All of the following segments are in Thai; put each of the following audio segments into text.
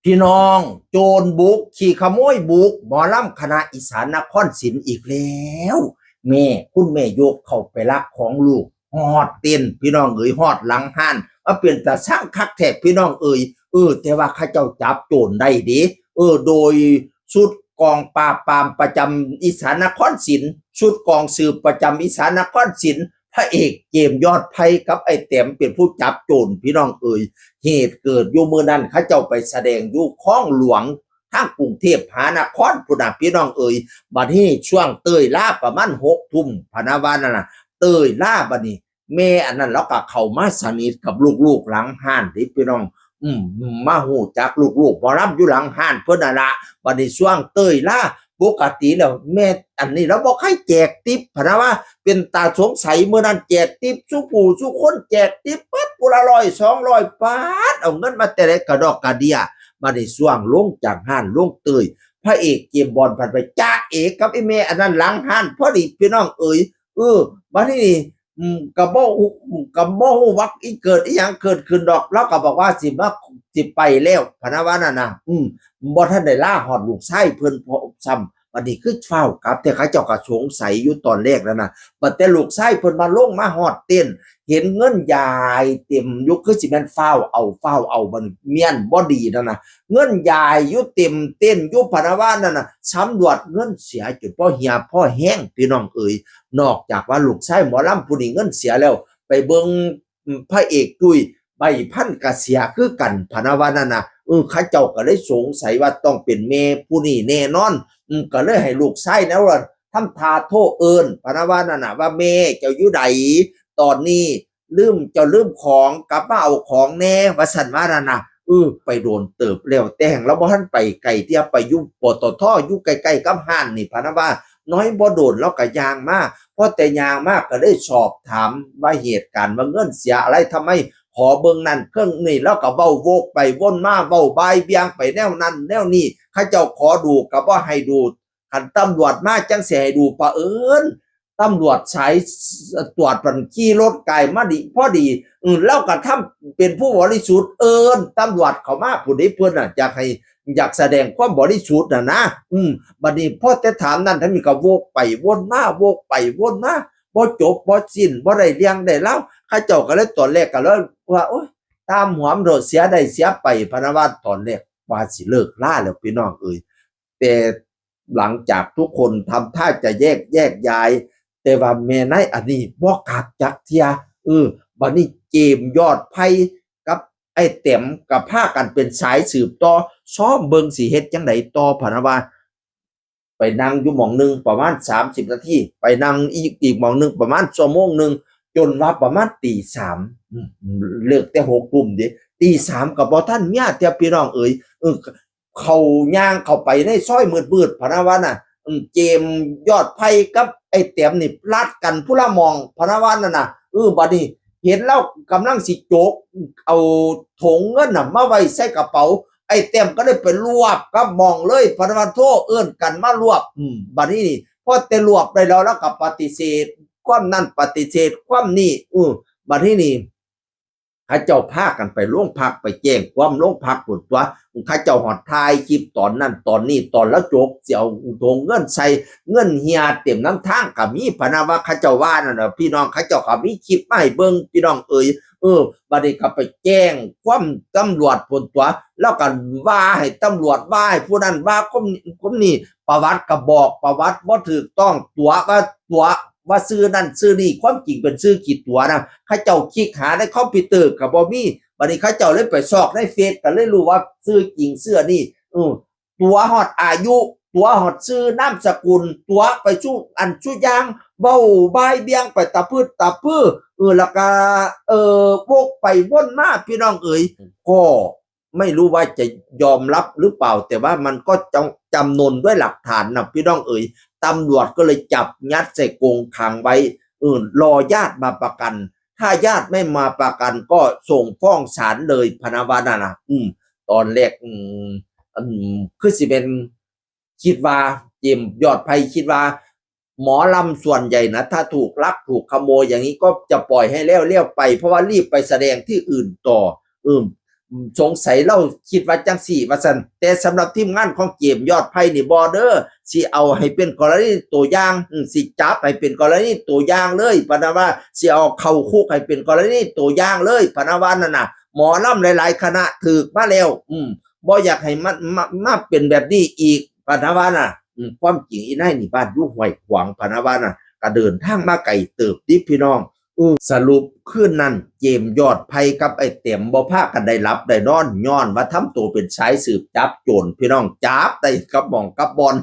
พี่น้องโจรบุกขี่ขโมยบุกหมอลำคณะอีสานนครศรีอีกแล้วแม่คุณแม่ยกเข้าไปลักของลูกฮอดเต้นพี่น้องเอ๋ยฮอดหลังห้านว่าเป็นตาช่างคักแทกพี่น้องเอ๋ยแต่ว่าข้าเจ้าจับโจรได้เด้โดยชุดกองปราบปรามประจำอีสานนครศรีชุดกองสืบประจำอีสานนครศรีพระเอกเกมยอดไพกับไอ้แต้มเป็นผู้จับโจรพี่น้องเอ๋ยเหตุเกิดอยู่มื้อนั้นเขาเจ้าไปแสดงอยู่คลองหลวงทางกรุงเทพมหานครพุ่นน่ะพี่น้องเอ๋ยบัดนี้ช่วงเต้ยล่าประมาณ6 ทุ่มพะนะว่านั่นน่ะเต้ยล่าบัดนี้แม่อันนั้นแล้วก็เข้ามาสนิทกับลูกๆหลังห้านที่พี่น้องมาฮู้จักลูกๆบ่รับอยู่หลังห้านเพิ่นน่ะล่ะบัดนี้ช่วงเต้ยล่าปกติแล้วแม่อันนี้เราบ่ให้แจกทิปพะนะว่าเป็นตาสงสัยมื้อนั้นแจกทิปซุผู้ซุคนแจกทิปปั๊บผู้ละ100 200บาทเอาเงินมาแต่ละกระดอกกระเดียบัดนี้ช่วงลงจากห้านลงเต้ยพระเอกเกมบอลผ่านไปจ้าเอกกับไอ้แม่อันนั้นหลังห้านพอดีพี่น้องเอ๋ยบัดนี้ก็บ่ฮู้ว่าอีเกิดอีหยังเกิดขึ้นดอกเราก็บอกว่าสิไปแล้วพะนะว่านั่นน่ะบ่ทันได้ลาฮอดลูกชายเพิ่นพอซ้ำบัดนี้คือฟ้าวกลับแต่เขาเจ้าก็สงสัยอยู่ตอนแรกแล้วนะบัดแต่ลูกชายเพิ่นมาลงมาฮอดเต้นเห็นเงินยายเต็มอยู่คือสิแม่นฟ้าวเอาบัดเมียนบ่ดีนั่นน่ะเงินยายอยู่เต็มเต้นอยู่พะนะว่านั่นน่ะสำรวจเงินเสียจนพ่อเหี่ยพ่อแห้งพี่น้องเอ๋ยนอกจากว่าลูกชายหมอลำผู้นี้เงินเสียแล้วไปเบิ่งพระเอกตุ้ยใบพันก็เสียคือกันพะนะว่านั่นน่ะเขาเจ้าก็เลยสงสัยว่าต้องเป็นแม่ผู้นี้แน่นอนก็เลยให้ลูกชายนะว่าทำทาโทเอิ้นพะนะว่านั่นน่ะว่าแม่เจ้าอยู่ใดตอนนี้ลืมของกลับมาเอาของแน่ว่าซั่นว่านั่นน่ะไปโดนเติบแล้วแต่แห่งเราบ่ทันไปไกลเที่ยไปอยู่ปตทอยู่ใกล้ๆกับห้านนี่พะนะว่าน้อยบ่โดนแล้วก็ย่างมาพอแต่ย่างมาก็ได้สอบถามว่าเหตุการณ์ว่าเงินเสียอะไรทำไมขอเบิ่งนั่นเครื่องนี่แล้วก็เว้าโวกไปวนมาเว้าบายเบียงไปแนวนั้นแนวนี้เขาเจ้าขอดูก็บ่ให้ดูคันตำรวจมาจังสิให้ดูเผอิญตำรวจสายตรวจมันขี่รถไกลมาดีพอดีแล้วก็ทำเป็นผู้บริสุทธิ์ตำรวจเขามาผู้ใดเพิ่นน่ะอยากแสดงความบริสุทธิ์น่ะนะบัดนี้พอแต่ถามนั่นท่านมีก็โวกไปวนมาโวกไปวนมาบ่จบบ่สิ้นบ่ได้เรื่องได้เล่าเขาเจ้าก็เลยตอนแรกก็เลยว่าโอ๊ยตามหัวมันโดดเสียได้เสียไปพะนะว่าตอนแรกว่าสิเลิกล่าแล้วพี่น้องเอ้ยแต่หลังจากทุกคนทำท่าจะแยกย้ายแต่ว่าแม่นายอันนี้บ่กลับจักเที่ยบัดนี้เกมยอดไผกับไอ้แต้มก็พากันเป็นสายสืบต่อซ้อมเบิ่งสิเฮ็ดจังไดต่อพะนะว่าไปนั่งอยู่หม้องนึงประมาณ30นาทีไปนั่งอีกหม้องนึงประมาณชั่วโมงนึงจนว่าประมาณตี3เลิกแต่6 ทุ่มเด้ตี3ก็บ่ทันเมียเที่ยพี่น้องเอ๋ยเขาย่างเข้าไปในซอยมืดๆพะนะว่าน่ะเกมยอดไผกับไอ้แต้มนี่ลัดกันผู้ละหม่องพะนะว่านั่นน่ะบัดนี้เห็นแล้วกำลังสิโจกเอาถุงเงินน่ะมาไว้ใส่กระเป๋าไอ้แต้มก็ได้ไปรวบกับหม่องเลยพะนะว่าโทเอิ้นกันมารวบบัดนี้นี่พอแต่รวบได้แล้วก็ปฏิเสธความนั้นปฏิเสธความนี้บัดนี้นี่เขาเจ้าพากันไปโรงพักไปแจ้งความโรงพักพุ่นตัวเขาเจ้าฮอดถ่ายคลิปตอนนั้นตอนนี้ตอนแล้วจบสิเอาถุงเงินใส่เงินเหี่ยเต็มน้ำทางก็มีพะนะว่าเขาเจ้าว่านั่นน่ะพี่น้องเขาเจ้าก็มีคลิปมาให้เบิ่งพี่น้องเอ๋ยบัดนี้ก็ไปแจ้งความตำรวจพุ่นตัวแล้วก็ว่าให้ตำรวจว่าให้ผู้นั้นว่าคนนี้ประวัติก็บอกประวัติบ่ถูกต้องตัวว่าชื่อนั้นชื่อนี้ความจริงเป็นชื่อกี่ตัวนะเขาเจ้าคลิกหาในคอมพิวเตอร์ก็บ่มีบัดนี้เขาเจ้าเลยไปซอกในเฟซก็เลยรู้ว่าชื่อจริงชื่อนี้ตัวฮอดอายุตัวฮอดชื่อนามสกุลตัวไปชูอย่างเว้าบายเบี่ยงไปตะพืดตะพื้อแล้วก็วกไปวนมาพี่น้องเอ๋ยก็ไม่รู้ว่าจะยอมรับหรือเปล่าแต่ว่ามันก็จำนวนด้วยหลักฐานนะพี่น้องเอ๋ยตำรวจก็เลยจับยัดใส่กรงขังไว้รอญาติมาประกันถ้าญาติไม่มาประกันก็ส่งฟ้องศาลเลยพะนะว่านั่นน่ะตอนแรกคือสิเป็นคิดว่าเจมยอดไผคิดว่าหมอลำส่วนใหญ่นะถ้าถูกลักถูกขโมยอย่างนี้ก็จะปล่อยให้แล้วไปเพราะว่ารีบไปแสดงที่อื่นต่อ สงสัยเราคิดว่าจังสี่ว่าซั่นแต่สำหรับทีมงานของเกมยอดไพ่นี่บ่เด้อสิเอาให้เป็นกรณีตัวอย่างสิจับให้เป็นกรณีตัวอย่างเลยพะนะว่าสิเอาเข้าคุกให้เป็นกรณีตัวอย่างเลยพะนะว่านั่นน่ะหมอลำหลายๆคณะถูกมาแล้วบ่อยากให้มันมาเป็นแบบนี้อีกพะนะว่าน่ะความจริงอีนายนี่บ้านอยู่ห้วยขวางพะนะว่าน่ะก็เดินทางมาไกลเติบดิพี่น้องสรุปคืนนั้นเกมยอดไพ่กับไอ้เต็มบ่พากันได้รับได้นอนย้อนว่าทำตัวเป็นสายสืบจับโจรพี่น้องจับได้กับหม่องกับบอล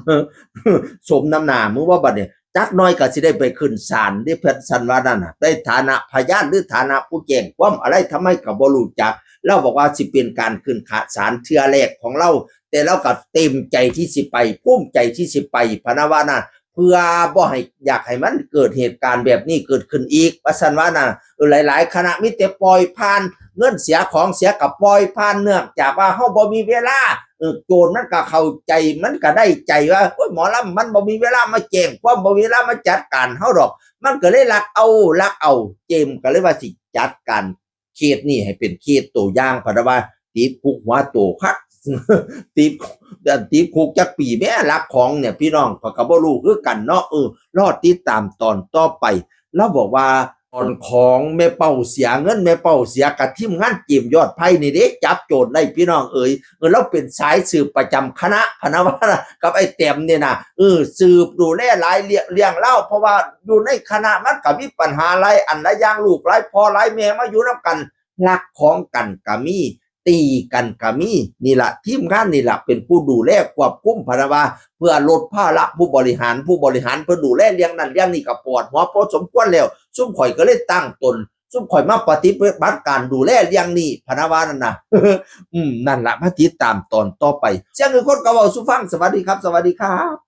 สมน้ำหน้ามึงว่าบัดเนี่ยจักน้อยก็สิได้ไปขึ้นศาลที่เพชรสันว่านั่นน่ะได้ฐานะพยานหรือฐานะผู้แจ้งความอะไรทำไมก็บ่รู้จักเราบอกว่าสิเป็นการขึ้นศาลเทื่อแรกของเราแต่เราก็เต็มใจที่สิไปภูมิใจที่สิไปพะนะว่าน่ะเพื่อบ่ให้อยากให้มันเกิดเหตุการณ์แบบนี้เกิดขึ้นอีกว่าซั่นว่าน่ะหลายๆคณะมีแต่ปล่อยผ่านเงินเสียของเสียกับปล่อยผ่านเนื่องจากว่าเฮาบ่มีเวลาโจรมันก็เข้าใจมันก็ได้ใจว่าโอ้ยหมอลำมันบ่มีเวลามาแจ้งความบ่มีเวลามาจัดการเฮาดอกมันก็เลยลักเอาเจมก็เลยว่าสิจัดการเคสนี้ให้เป็นเคสตัวอย่างเพราะว่าติดคุกหัวโตคัก ติดคุกจักปีแม่ลักของเนี่ยพี่น้องก็บ่รู้คือกันเนาะรอติดตามตอนต่อไปแล้วบอกว่าตอนของแม่เป้าเสียเงินแม่เป้าเสียกับทีมงานเกมยอดไพ่นี่เด้จับโจรได้พี่น้องเราเป็นสายสืบประจำคณะพะนะว่ากับไอ้แต้มเนี่ยนะสืบดูแลหลายเลี้ยงเล่าเพราะว่าอยู่ในคณะมันก็มีปัญหาหลายอันหลายอย่างลูกหลายพ่อหลายแม่มาอยู่นำกันลักของกันก็มีตีกันก็มีนี่ล่ะทีมงานนี่ล่ะเป็นผู้ดูแลควบคุมพะนะว่าเพื่อลดภาระผู้บริหารเพื่อดูแลเรื่องนั้นเรื่องนี้ก็ปวดหัวพอสมควรแล้วซุ่มข่อยก็เลยตั้งตนซุ่มข่อยมาปฏิบัติการดูแลเรื่องนี้พะนะว่านั่นน่ะ นั่นล่ะมาติดตามตอนต่อไปเสียงคือคนก็เว้าสู่ฟังสวัสดีครับ